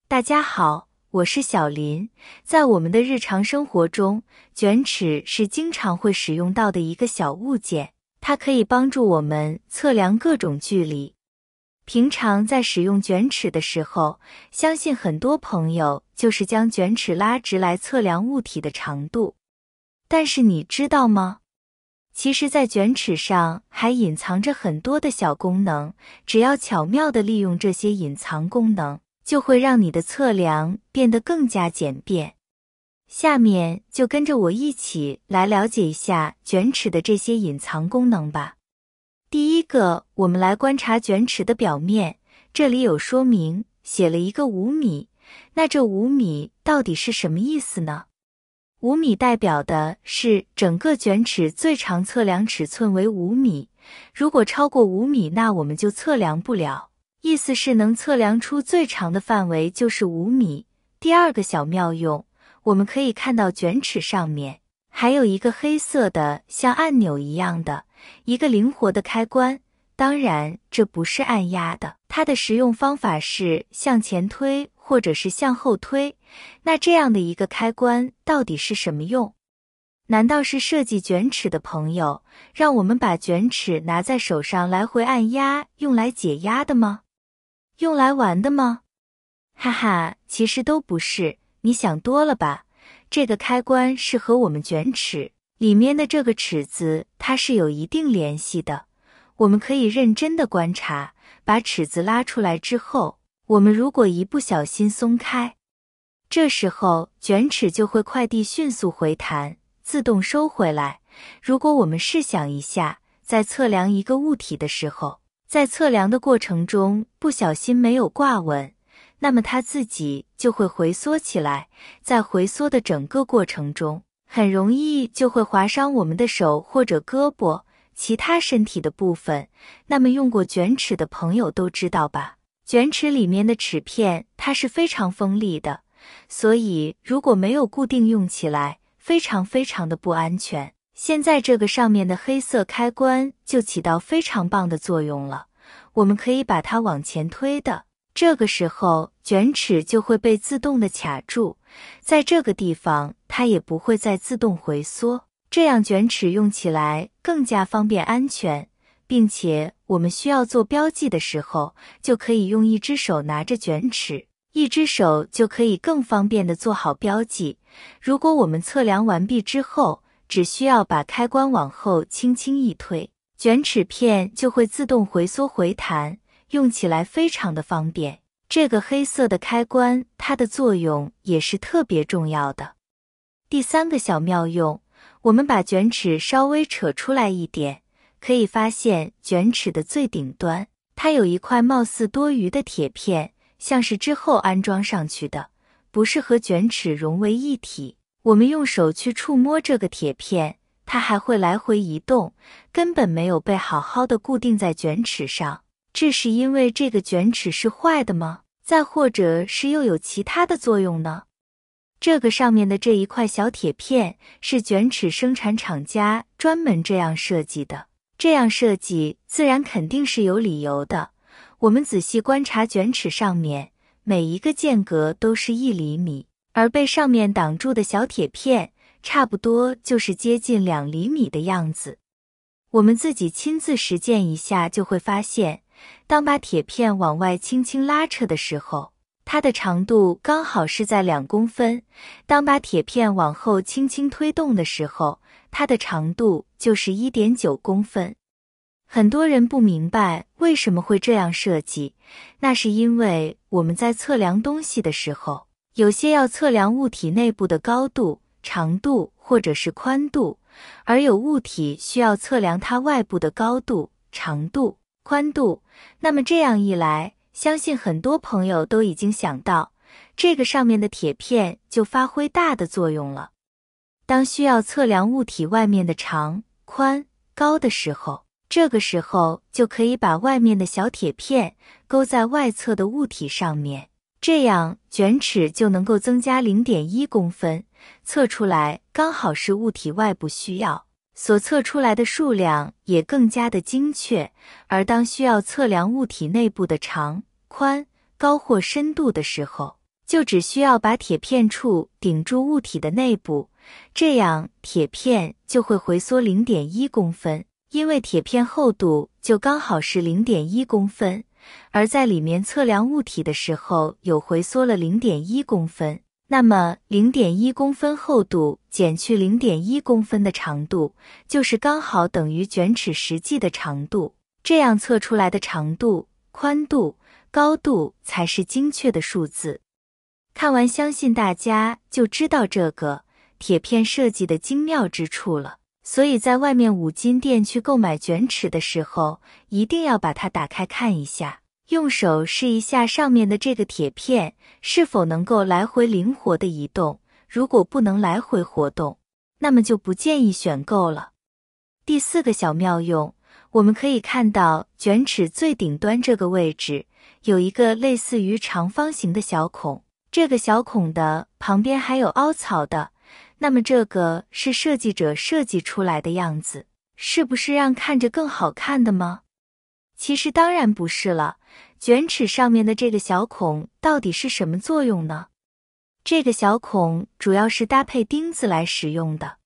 大家好，我是小林。在我们的日常生活中，卷尺是经常会使用到的一个小物件，它可以帮助我们测量各种距离。平常在使用卷尺的时候，相信很多朋友就是将卷尺拉直来测量物体的长度。但是你知道吗？其实在卷尺上还隐藏着很多的小功能，只要巧妙地利用这些隐藏功能，就会让你的测量变得更加简便。下面就跟着我一起来了解一下卷尺的这些隐藏功能吧。第一个，我们来观察卷尺的表面，这里有说明，写了一个5米。那这5米到底是什么意思呢？5米代表的是整个卷尺最长测量尺寸为5米，如果超过5米，那我们就测量不了。意思是能测量出最长的范围就是5米。第二个小妙用，我们可以看到卷尺上面还有一个黑色的像按钮一样的一个灵活的开关，当然这不是按压的，它的使用方法是向前推或者是向后推。那这样的一个开关到底是什么用？难道是设计卷尺的朋友让我们把卷尺拿在手上来回按压，用来解压的吗？用来玩的吗？哈哈，其实都不是，你想多了吧。这个开关是和我们卷尺里面的这个尺子它是有一定联系的。我们可以认真的观察，把尺子拉出来之后，我们如果一不小心松开，这时候卷尺就会快递迅速回弹，自动收回来。如果我们试想一下，在测量一个物体的时候，在测量的过程中不小心没有挂稳，那么它自己就会回缩起来，在回缩的整个过程中，很容易就会划伤我们的手或者胳膊，其他身体的部分。那么用过卷尺的朋友都知道吧，卷尺里面的尺片它是非常锋利的，所以如果没有固定用起来，非常的不安全。现在这个上面的黑色开关就起到非常棒的作用了，我们可以把它往前推的，这个时候卷尺就会被自动的卡住，在这个地方它也不会再自动回缩，这样卷尺用起来更加方便安全，并且我们需要做标记的时候，就可以用一只手拿着卷尺，一只手就可以更方便的做好标记。如果我们测量完毕之后，只需要把开关往后轻轻一推，卷尺片就会自动回缩回弹，用起来非常的方便。这个黑色的开关，它的作用也是特别重要的。第三个小妙用，我们把卷尺稍微扯出来一点，可以发现卷尺的最顶端，它有一块貌似多余的铁片，像是之后安装上去的，不是和卷尺融为一体。我们用手去触摸这个铁片，它还会来回移动，根本没有被好好的固定在卷尺上。这是因为这个卷尺是坏的吗？再或者是又有其他的作用呢？这个上面的这一块小铁片是卷尺生产厂家专门这样设计的，这样设计自然肯定是有理由的。我们仔细观察卷尺上面，每一个间隔都是1厘米。而被上面挡住的小铁片，差不多就是接近2厘米的样子。我们自己亲自实践一下就会发现，当把铁片往外轻轻拉扯的时候，它的长度刚好是在2公分；当把铁片往后轻轻推动的时候，它的长度就是 1.9 公分。很多人不明白为什么会这样设计，那是因为我们在测量东西的时候，有些要测量物体内部的高度、长度或者是宽度，而有物体需要测量它外部的高度、长度、宽度。那么这样一来，相信很多朋友都已经想到，这个上面的铁片就发挥大的作用了。当需要测量物体外面的长、宽、高的时候，这个时候就可以把外面的小铁片勾在外侧的物体上面，这样卷尺就能够增加 0.1 公分，测出来刚好是物体外部需要，所测出来的数量也更加的精确。而当需要测量物体内部的长、宽、高或深度的时候，就只需要把铁片处顶住物体的内部，这样铁片就会回缩 0.1 公分，因为铁片厚度就刚好是 0.1 公分，而在里面测量物体的时候有回缩了 0.1 公分。那么 0.1 公分厚度减去 0.1 公分的长度，就是刚好等于卷尺实际的长度，这样测出来的长度、宽度、高度才是精确的数字。看完相信大家就知道这个铁片设计的精妙之处了。所以在外面五金店去购买卷尺的时候，一定要把它打开看一下，用手试一下上面的这个铁片是否能够来回灵活的移动，如果不能来回活动，那么就不建议选购了。第4个小妙用，我们可以看到卷尺最顶端这个位置有一个类似于长方形的小孔，这个小孔的旁边还有凹槽的，那么这个是设计者设计出来的样子，是不是让看着更好看的吗？其实当然不是了，卷尺上面的这个小孔到底是什么作用呢？这个小孔主要是搭配钉子来使用的，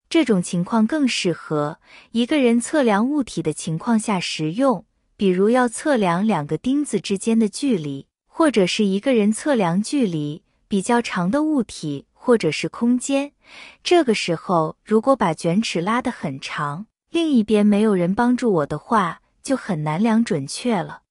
这种情况更适合一个人测量物体的情况下使用，比如要测量2个钉子之间的距离，或者是一个人测量距离比较长的物体或者是空间，这个时候如果把卷尺拉得很长，另一边没有人帮助我的话，就很难量准确了。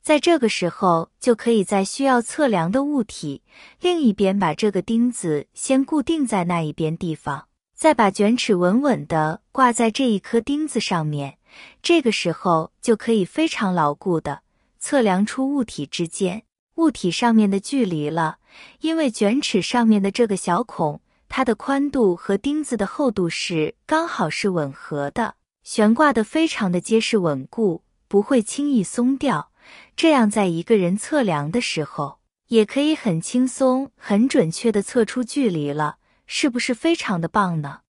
在这个时候就可以在需要测量的物体另一边把这个钉子先固定在那一边地方，再把卷尺稳稳地挂在这一颗钉子上面，这个时候就可以非常牢固地测量出物体之间物体上面的距离了。因为卷尺上面的这个小孔，它的宽度和钉子的厚度是刚好是吻合的，悬挂得非常的结实稳固，不会轻易松掉，这样在一个人测量的时候也可以很轻松很准确地测出距离了，是不是非常的棒呢？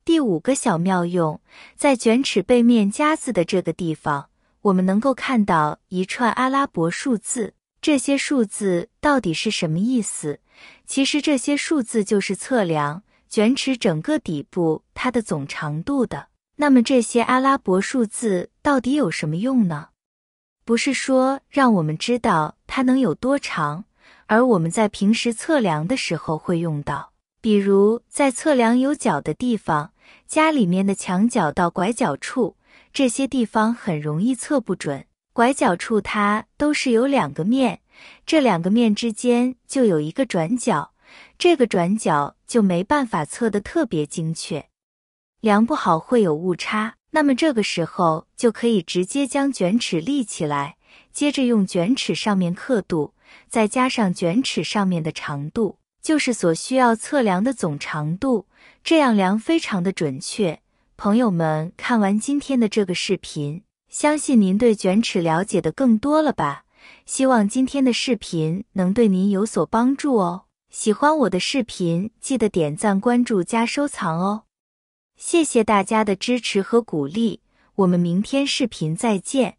第5个小妙用，在卷尺背面夹子的这个地方，我们能够看到一串阿拉伯数字，这些数字到底是什么意思？其实这些数字就是测量卷尺整个底部它的总长度的。那么这些阿拉伯数字到底有什么用呢？不是说让我们知道它能有多长，而我们在平时测量的时候会用到，比如在测量有角的地方，家里面的墙角到拐角处，这些地方很容易测不准，拐角处它都是有2个面，这2个面之间就有一个转角，这个转角就没办法测得特别精确，量不好会有误差。那么这个时候就可以直接将卷尺立起来，接着用卷尺上面刻度，再加上卷尺上面的长度，就是所需要测量的总长度，这样量非常的准确。朋友们看完今天的这个视频，相信您对卷尺了解的更多了吧？希望今天的视频能对您有所帮助哦。喜欢我的视频，记得点赞、关注加收藏哦。谢谢大家的支持和鼓励，我们明天视频再见。